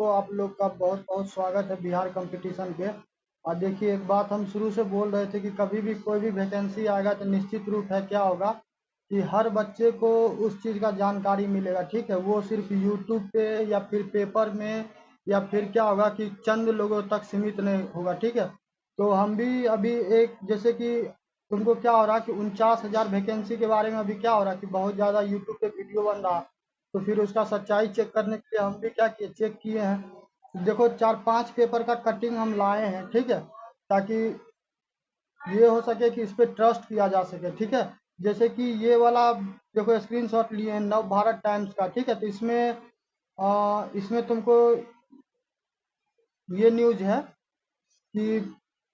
को आप लोग का बहुत बहुत स्वागत है बिहार कंपटीशन के। और देखिए, एक बात हम शुरू से बोल रहे थे कि कभी भी कोई भी वैकेंसी आएगा तो निश्चित रूप है क्या होगा कि हर बच्चे को उस चीज़ का जानकारी मिलेगा। ठीक है, वो सिर्फ यूट्यूब पे या फिर पेपर में या फिर क्या होगा कि चंद लोगों तक सीमित नहीं होगा। ठीक है, तो हम भी अभी एक जैसे कि तुमको क्या हो रहा है कि 49,000 वैकेंसी के बारे में अभी क्या हो रहा है कि बहुत ज़्यादा यूट्यूब पे वीडियो बन रहा है। तो फिर उसका सच्चाई चेक करने के लिए हम भी क्या किए, चेक किए हैं। देखो, 4-5 पेपर का कटिंग हम लाए हैं। ठीक है, ताकि ये हो सके कि इस पे ट्रस्ट किया जा सके। ठीक है, जैसे कि ये वाला देखो स्क्रीनशॉट लिए हैं नव भारत टाइम्स का। ठीक है, तो इसमें तुमको ये न्यूज है कि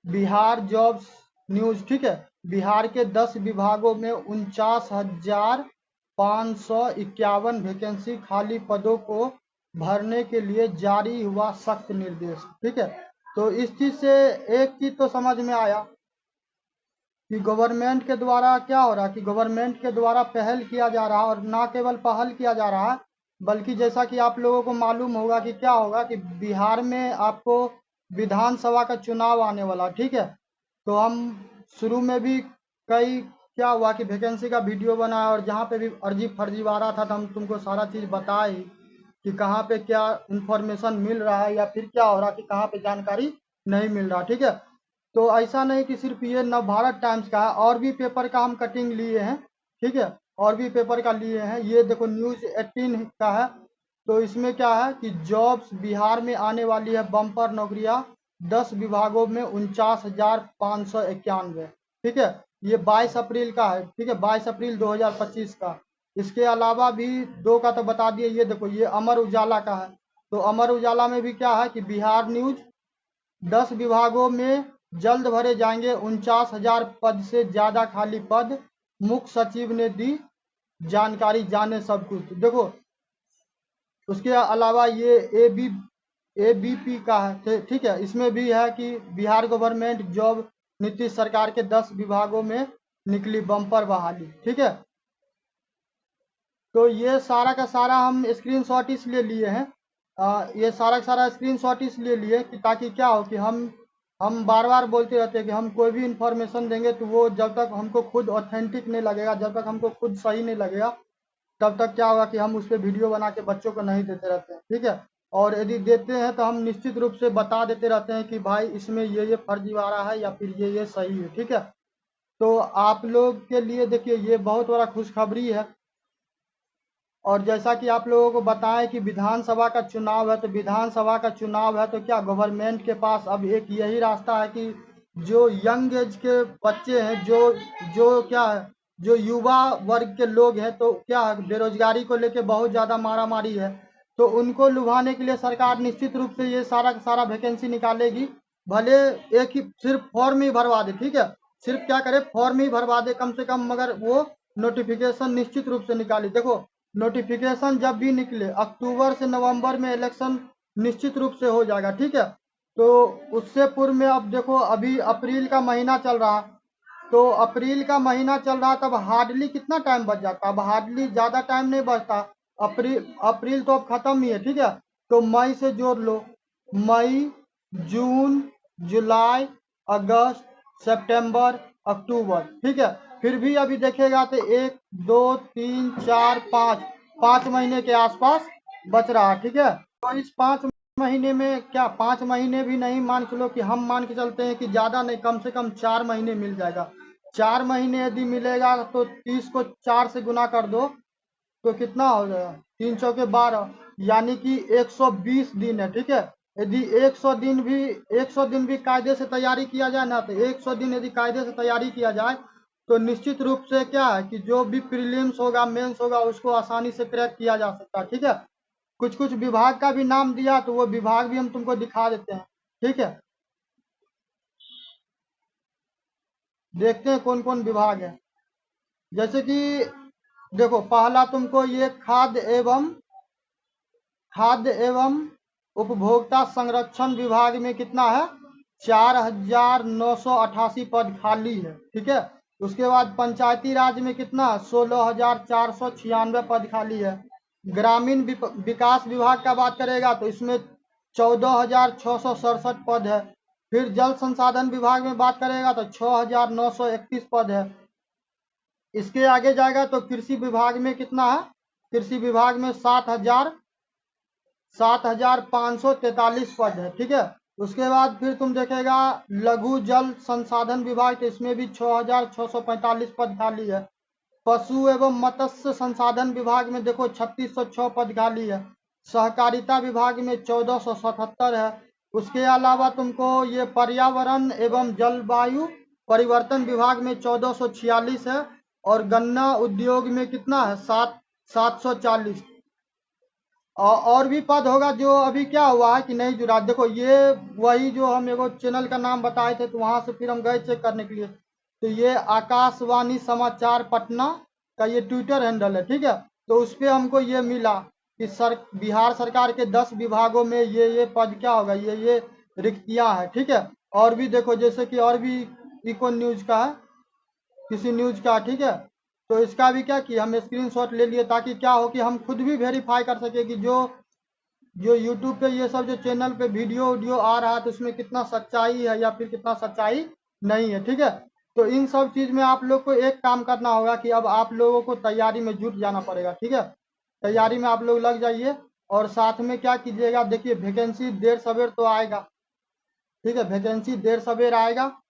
बिहार जॉब्स न्यूज। ठीक है, बिहार के 10 विभागों में 49,551 वैकेंसी खाली पदों को भरने के लिए जारी हुआ सख्त निर्देश। ठीक है, तो इस चीज से एक चीज तो समझ में आया कि गवर्नमेंट के द्वारा क्या हो रहा है कि गवर्नमेंट के द्वारा पहल किया जा रहा है, और ना केवल पहल किया जा रहा है बल्कि जैसा कि आप लोगों को मालूम होगा कि क्या होगा कि बिहार में आपको विधानसभा का चुनाव आने वाला। ठीक है, तो हम शुरू में भी कई क्या हुआ कि वैकेंसी का वीडियो बनाया, और जहाँ पे भी अर्जी फर्जीवाड़ा था तो हम तुमको सारा चीज़ बताए कि कहाँ पे क्या इंफॉर्मेशन मिल रहा है या फिर क्या हो रहा है कि कहाँ पे जानकारी नहीं मिल रहा। ठीक है, तो ऐसा नहीं कि सिर्फ ये नवभारत टाइम्स का है, और भी पेपर का हम कटिंग लिए हैं। ठीक है, और भी पेपर का लिए हैं। ये देखो न्यूज 18 का है। तो इसमें क्या है कि जॉब्स बिहार में आने वाली है बम्पर नौकरियां 10 विभागों में 49,591। ठीक है, ये 22 अप्रैल का है। ठीक है, 22 अप्रैल 2025 का। इसके अलावा भी दो का तो बता दिए। ये देखो, ये अमर उजाला का है। तो अमर उजाला में भी क्या है कि बिहार न्यूज 10 विभागों में जल्द भरे जाएंगे 49,000 पद से ज्यादा खाली पद, मुख्य सचिव ने दी जानकारी, जाने सब कुछ। देखो, उसके अलावा ये एबीपी का है। ठीक है, इसमें भी है कि बिहार गवर्नमेंट जॉब नीतीश सरकार के 10 विभागों में निकली बम्पर बहाली। ठीक है, तो ये सारा का सारा हम स्क्रीनशॉट इसलिए लिए हैं। ये सारा का सारा स्क्रीनशॉट इसलिए लिए कि ताकि क्या हो कि हम बार बार बोलते रहते हैं कि हम कोई भी इंफॉर्मेशन देंगे तो वो जब तक हमको खुद ऑथेंटिक नहीं लगेगा, जब तक हमको खुद सही नहीं लगेगा, तब तक क्या होगा कि हम उस पर वीडियो बना के बच्चों को नहीं देते रहते हैं। ठीक है, और यदि देते हैं तो हम निश्चित रूप से बता देते रहते हैं कि भाई इसमें ये फर्जीवाड़ा है या फिर ये सही है। ठीक है, तो आप लोग के लिए देखिए ये बहुत बड़ा खुशखबरी है। और जैसा कि आप लोगों को बताएं कि विधानसभा का चुनाव है, तो विधानसभा का चुनाव है तो क्या गवर्नमेंट के पास अब एक यही रास्ता है कि जो यंग एज के बच्चे हैं, जो जो क्या है, जो युवा वर्ग के लोग हैं, तो क्या है, बेरोजगारी को लेके बहुत ज़्यादा मारामारी है। तो उनको लुभाने के लिए सरकार निश्चित रूप से ये सारा का सारा वैकेंसी निकालेगी। भले एक ही सिर्फ फॉर्म ही भरवा दे। ठीक है, सिर्फ क्या करे, फॉर्म ही भरवा दे कम से कम, मगर वो नोटिफिकेशन निश्चित रूप से निकाली। देखो, नोटिफिकेशन जब भी निकले अक्टूबर से नवंबर में इलेक्शन निश्चित रूप से हो जाएगा। ठीक है, तो उससे पूर्व में अब देखो, अभी अप्रैल का महीना चल रहा, तो अप्रैल का महीना चल रहा, तब हार्डली कितना टाइम बच जाता, अब हार्डली ज़्यादा टाइम नहीं बचता। अप्रैल अप्रैल तो अब खत्म ही है। ठीक है, तो मई से जोड़ लो, मई, जून, जुलाई, अगस्त, सितंबर, अक्टूबर। ठीक है, फिर भी अभी देखेगा तो 1, 2, 3, 4, 5 5 महीने के आसपास बच रहा है। ठीक है, तो इस 5 महीने में क्या, 5 महीने भी नहीं, मान के चलो कि हम मान के चलते हैं कि ज़्यादा नहीं, कम से कम 4 महीने मिल जाएगा। 4 महीने यदि मिलेगा तो 30 को 4 से गुना कर दो तो कितना हो जाएगा, 3 चौके 12, यानी कि 120 दिन है। ठीक है, यदि 100 दिन भी कायदे से तैयारी किया जाए ना, तो 100 दिन यदि कायदे से तैयारी किया जाए तो निश्चित रूप से क्या है कि जो भी प्रीलिम्स होगा, मेंस होगा, उसको आसानी से क्रैक किया जा सकता है। ठीक है, कुछ कुछ विभाग का भी नाम दिया, तो वो विभाग भी हम तुमको दिखा देते हैं। ठीक है, देखते हैं कौन कौन विभाग है। जैसे कि देखो, पहला तुमको ये खाद्य एवं उपभोक्ता संरक्षण विभाग में कितना है, 4,988 पद खाली है। ठीक है, उसके बाद पंचायती राज में कितना, 16,496 पद खाली है। ग्रामीण विकास विभाग का बात करेगा तो इसमें 14,667 पद है। फिर जल संसाधन विभाग में बात करेगा तो 6,931 पद है। इसके आगे जाएगा तो कृषि विभाग में कितना है? कृषि विभाग में 7,543 पद है, ठीक है। उसके बाद फिर तुम देखेगा लघु जल संसाधन विभाग, तो इसमें भी 6,645 पद खाली है। पशु एवं मत्स्य संसाधन विभाग में देखो 3,606 पद खाली है। सहकारिता विभाग में 1,477 है। उसके अलावा तुमको ये पर्यावरण एवं जलवायु परिवर्तन विभाग में 1,446 है। और गन्ना उद्योग में कितना है? 740। और भी पद होगा जो अभी क्या हुआ है कि नहीं जुड़ा। देखो ये वही जो हम एगो चैनल का नाम बताए थे, तो वहां से फिर हम गए चेक करने के लिए, तो ये आकाशवाणी समाचार पटना का ये ट्विटर हैंडल है, ठीक है। तो उस पर हमको ये मिला कि बिहार सरकार के 10 विभागों में ये पद क्या होगा, ये रिक्तियां हैं, ठीक है। और भी देखो जैसे कि और भी इको न्यूज का है, किसी न्यूज का, ठीक है। तो इसका भी क्या किया, हम स्क्रीनशॉट ले लिए ताकि क्या हो कि हम खुद भी वेरीफाई कर सके कि जो जो यूट्यूब पे ये सब जो चैनल पे वीडियो आ रहा है तो उसमें कितना सच्चाई है या फिर कितना सच्चाई नहीं है, ठीक है। तो इन सब चीज में आप लोग को एक काम करना होगा कि अब आप लोगों को तैयारी में जुट जाना पड़ेगा, ठीक है। तैयारी में आप लोग लग जाइए और साथ में क्या कीजिएगा, देखिए वैकेंसी देर सवेर तो आएगा, ठीक है। वैकेंसी देर सवेर आएगा,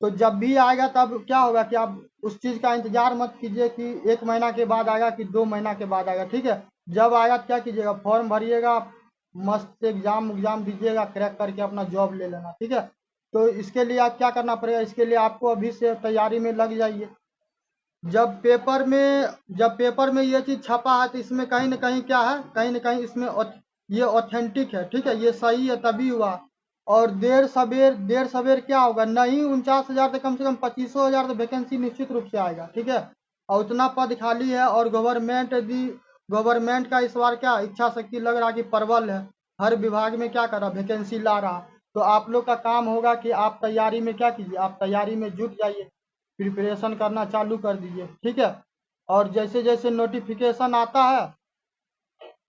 तो जब भी आएगा तब क्या होगा कि आप उस चीज़ का इंतजार मत कीजिए कि 1 महीना के बाद आएगा कि 2 महीना के बाद आएगा, ठीक है। जब आएगा क्या कीजिएगा, फॉर्म भरिएगा, मस्त एग्जाम दीजिएगा, क्रैक करके अपना जॉब ले लेना, ठीक है। तो इसके लिए आप क्या करना पड़ेगा, इसके लिए आपको अभी से तैयारी में लग जाइए। जब पेपर में ये चीज़ छपा है तो इसमें कहीं ना कहीं क्या है, कहीं ना कहीं इसमें ये ऑथेंटिक है, ठीक है, ये सही है तभी हुआ। और देर सवेर क्या होगा, नहीं 49,000 तो कम से कम 25,000 तो वैकेंसी निश्चित रूप से आएगा, ठीक है। और उतना पद खाली है और गवर्नमेंट का इस बार क्या इच्छा शक्ति लग रहा कि प्रबल है, हर विभाग में क्या कर रहा, वैकेंसी ला रहा। तो आप लोग का काम होगा कि आप तैयारी में क्या कीजिए, आप तैयारी में जुट जाइए, प्रिपरेशन करना चालू कर दीजिए, ठीक है। और जैसे जैसे नोटिफिकेशन आता है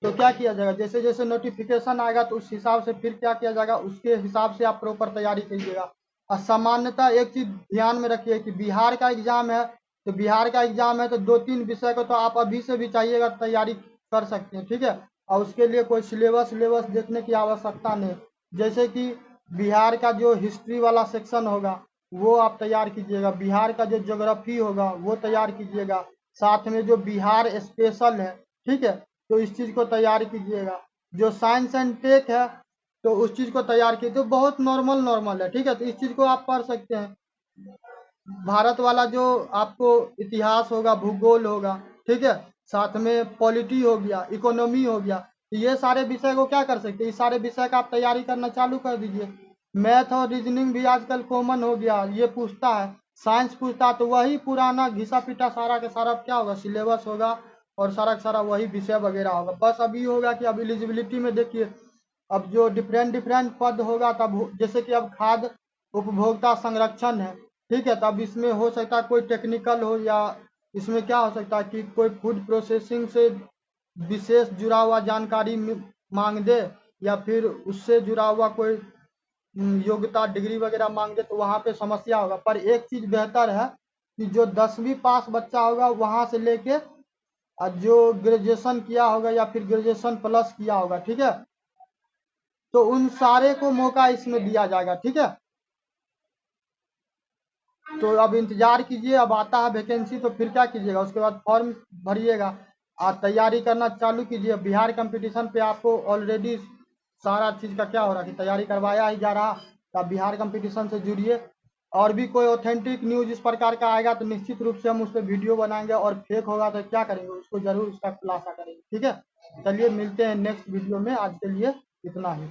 तो क्या किया जाएगा, जैसे जैसे नोटिफिकेशन आएगा तो उस हिसाब से फिर क्या किया जाएगा, उसके हिसाब से आप प्रॉपर तैयारी कीजिएगा। और सामान्यतः एक चीज ध्यान में रखिए कि बिहार का एग्जाम है, तो बिहार का एग्जाम है तो 2-3 विषय को तो आप अभी से भी चाहिएगा तैयारी कर सकते हैं, ठीक है। और उसके लिए कोई सिलेबस देखने की आवश्यकता नहीं। जैसे कि बिहार का जो हिस्ट्री वाला सेक्शन होगा वो आप तैयार कीजिएगा, बिहार का जो ज्योग्राफी होगा वो तैयार कीजिएगा, साथ में जो बिहार स्पेशल है, ठीक है, तो इस चीज़ को तैयार कीजिएगा। जो साइंस एंड टेक है तो उस चीज़ को तैयार कीजिए, तो बहुत नॉर्मल है, ठीक है। तो इस चीज़ को आप पढ़ सकते हैं। भारत वाला जो आपको इतिहास होगा, भूगोल होगा, ठीक है, साथ में पॉलिटी हो गया, इकोनॉमी हो गया, तो ये सारे विषय को क्या कर सकते हैं, इस सारे विषय का आप तैयारी करना चालू कर दीजिए। मैथ और रीजनिंग भी आजकल कॉमन हो गया, ये पूछता है, साइंस पूछता है, तो वही पुराना घिसा पिटा सारा का सारा क्या होगा, सिलेबस होगा और सारा का सारा वही विषय वगैरह होगा। बस अभी होगा कि अब एलिजिबिलिटी में देखिए, अब जो डिफरेंट पद होगा तब जैसे कि अब खाद्य उपभोक्ता संरक्षण है, ठीक है, तब इसमें हो सकता है कोई टेक्निकल हो, या इसमें क्या हो सकता है कि कोई फूड प्रोसेसिंग से विशेष जुड़ा हुआ जानकारी मांग दे, या फिर उससे जुड़ा हुआ कोई योग्यता डिग्री वगैरह मांग दे, तो वहाँ पे समस्या होगा। पर एक चीज़ बेहतर है कि जो 10वीं पास बच्चा होगा वहाँ से लेके जो ग्रेजुएशन किया होगा या फिर ग्रेजुएशन प्लस किया होगा, ठीक है, तो उन सारे को मौका इसमें दिया जाएगा, ठीक है। तो अब इंतजार कीजिए, अब आता है वैकेंसी तो फिर क्या कीजिएगा, उसके बाद फॉर्म भरिएगा, आप तैयारी करना चालू कीजिए। बिहार कंपटीशन पे आपको ऑलरेडी सारा चीज़ का क्या हो रहा है कि तैयारी करवाया ही जा रहा, तो आप बिहार कंपटीशन से जुड़िए। और भी कोई ऑथेंटिक न्यूज इस प्रकार का आएगा तो निश्चित रूप से हम उस पर वीडियो बनाएंगे, और फेक होगा तो क्या करेंगे, उसको जरूर उसका खुलासा करेंगे, ठीक है। चलिए मिलते हैं नेक्स्ट वीडियो में, आज के लिए इतना ही।